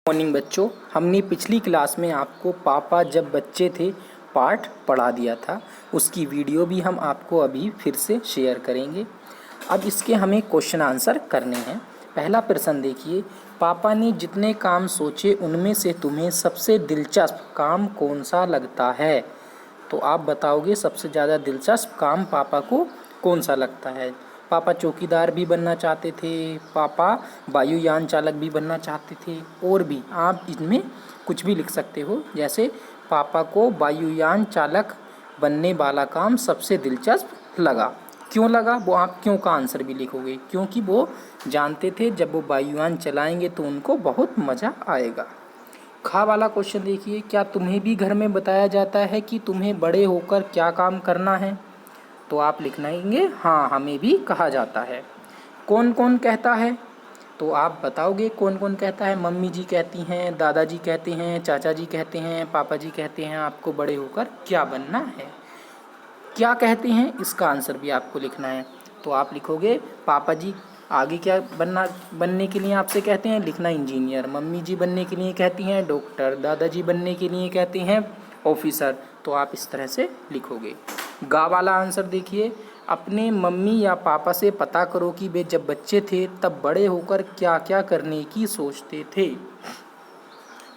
Morning बच्चों, हमने पिछली क्लास में आपको पापा जब बच्चे थे पाठ पढ़ा दिया था। उसकी वीडियो भी हम आपको अभी फिर से शेयर करेंगे। अब इसके हमें क्वेश्चन आंसर करने हैं। पहला प्रश्न देखिए, पापा ने जितने काम सोचे उनमें से तुम्हें सबसे दिलचस्प काम कौन सा लगता है? तो आप बताओगे सबसे ज़्यादा दिलचस्प काम पापा को कौन सा लगता है। पापा चौकीदार भी बनना चाहते थे, पापा वायुयान चालक भी बनना चाहते थे, और भी आप इसमें कुछ भी लिख सकते हो। जैसे पापा को वायुयान चालक बनने वाला काम सबसे दिलचस्प लगा। क्यों लगा, वो आप क्यों का आंसर भी लिखोगे, क्योंकि वो जानते थे जब वो वायुयान चलाएंगे तो उनको बहुत मज़ा आएगा। खा वाला क्वेश्चन देखिए, क्या तुम्हें भी घर में बताया जाता है कि तुम्हें बड़े होकर क्या काम करना है? तो आप लिखनाएंगे हाँ, हमें भी कहा जाता है। कौन कौन कहता है? तो आप बताओगे कौन कौन कहता है। मम्मी जी कहती हैं, दादाजी कहते हैं, चाचा जी कहते हैं, पापा जी कहते हैं आपको बड़े होकर क्या बनना है। क्या कहते हैं, इसका आंसर भी आपको लिखना है। तो आप लिखोगे पापा जी आगे क्या बनने के लिए आपसे कहते हैं, लिखना इंजीनियर। मम्मी जी बनने के लिए कहती हैं डॉक्टर, दादाजी बनने के लिए कहते हैं ऑफिसर। तो आप इस तरह से लिखोगे। गा वाला आंसर देखिए, अपने मम्मी या पापा से पता करो कि वे जब बच्चे थे तब बड़े होकर क्या क्या करने की सोचते थे।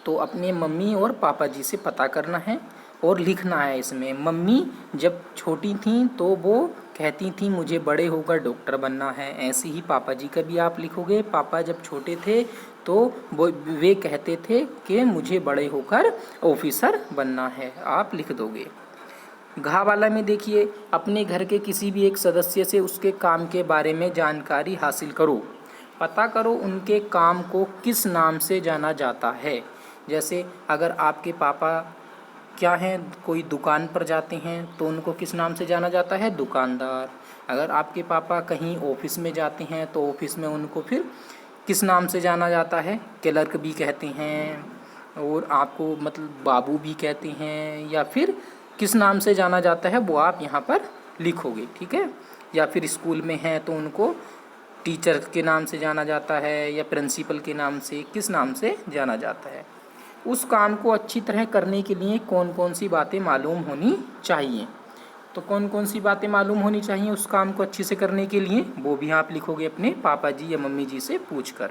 तो अपने मम्मी और पापा जी से पता करना है और लिखना है इसमें। मम्मी जब छोटी थीं तो वो कहती थीं मुझे बड़े होकर डॉक्टर बनना है। ऐसे ही पापा जी का भी आप लिखोगे, पापा जब छोटे थे तो वे कहते थे कि मुझे बड़े होकर ऑफिसर बनना है। आप लिख दोगे। घा वाला में देखिए, अपने घर के किसी भी एक सदस्य से उसके काम के बारे में जानकारी हासिल करो। पता करो उनके काम को किस नाम से जाना जाता है। जैसे अगर आपके पापा क्या हैं, कोई दुकान पर जाते हैं तो उनको किस नाम से जाना जाता है, दुकानदार। अगर आपके पापा कहीं ऑफिस में जाते हैं तो ऑफिस में उनको फिर किस नाम से जाना जाता है, क्लर्क भी कहते हैं, और आपको मतलब बाबू भी कहते हैं, या फिर किस नाम से जाना जाता है वो आप यहाँ पर लिखोगे। ठीक है। या फिर स्कूल में हैं तो उनको टीचर के नाम से जाना जाता है या प्रिंसिपल के नाम से, किस नाम से जाना जाता है। उस काम को अच्छी तरह करने के लिए कौन कौन सी बातें मालूम होनी चाहिए। तो कौन कौन सी बातें मालूम होनी चाहिए उस काम को अच्छे से करने के लिए, वो भी आप लिखोगे अपने पापा जी या मम्मी जी से पूछकर।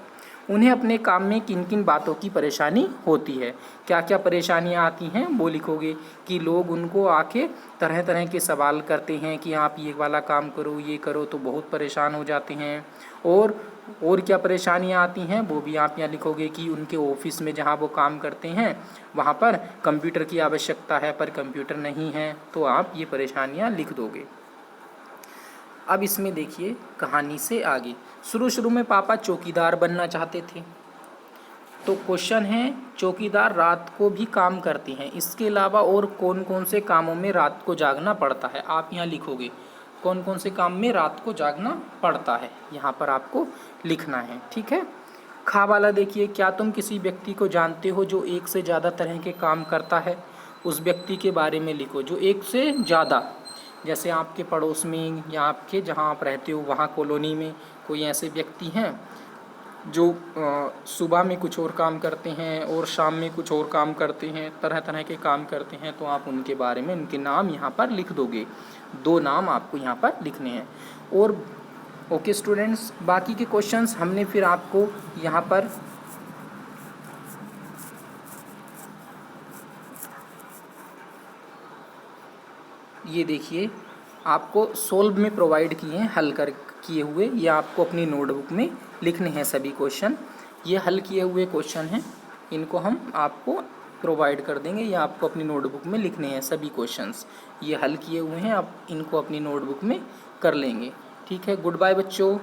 उन्हें अपने काम में किन किन बातों की परेशानी होती है, क्या क्या परेशानियां आती हैं वो लिखोगे। कि लोग उनको आके तरह तरह के सवाल करते हैं कि आप ये वाला काम करो, ये करो, तो बहुत परेशान हो जाते हैं। और क्या परेशानियां आती हैं वो भी आप यहाँ लिखोगे। कि उनके ऑफिस में जहाँ वो काम करते हैं वहाँ पर कंप्यूटर की आवश्यकता है पर कंप्यूटर नहीं है। तो आप ये परेशानियाँ लिख दोगे। अब इसमें देखिए कहानी से आगे, शुरू में पापा चौकीदार बनना चाहते थे। तो क्वेश्चन है, चौकीदार रात को भी काम करते हैं, इसके अलावा और कौन कौन से कामों में रात को जागना पड़ता है। आप यहाँ लिखोगे कौन कौन से काम में रात को जागना पड़ता है, यहाँ पर आपको लिखना है। ठीक है। खा वाला देखिए, क्या तुम किसी व्यक्ति को जानते हो जो एक से ज़्यादा तरह के काम करता है। उस व्यक्ति के बारे में लिखो जो एक से ज़्यादा, जैसे आपके पड़ोस में या आपके जहाँ आप रहते हो वहाँ कॉलोनी में कोई ऐसे व्यक्ति हैं जो सुबह में कुछ और काम करते हैं और शाम में कुछ और काम करते हैं, तरह तरह के काम करते हैं। तो आप उनके बारे में उनके नाम यहाँ पर लिख दोगे। 2 नाम आपको यहाँ पर लिखने हैं। और ओके स्टूडेंट्स, बाकी के क्वेश्चंस हमने फिर आपको यहाँ पर ये देखिए आपको सोल्व में प्रोवाइड किए हैं, हल कर किए हुए। ये आपको अपनी नोटबुक में लिखने हैं सभी क्वेश्चन। ये हल किए हुए क्वेश्चन हैं, इनको हम आपको प्रोवाइड कर देंगे। ये आपको अपनी नोटबुक में लिखने हैं सभी क्वेश्चंस। ये हल किए हुए हैं, आप इनको अपनी नोटबुक में कर लेंगे। ठीक है। गुड बाय बच्चों।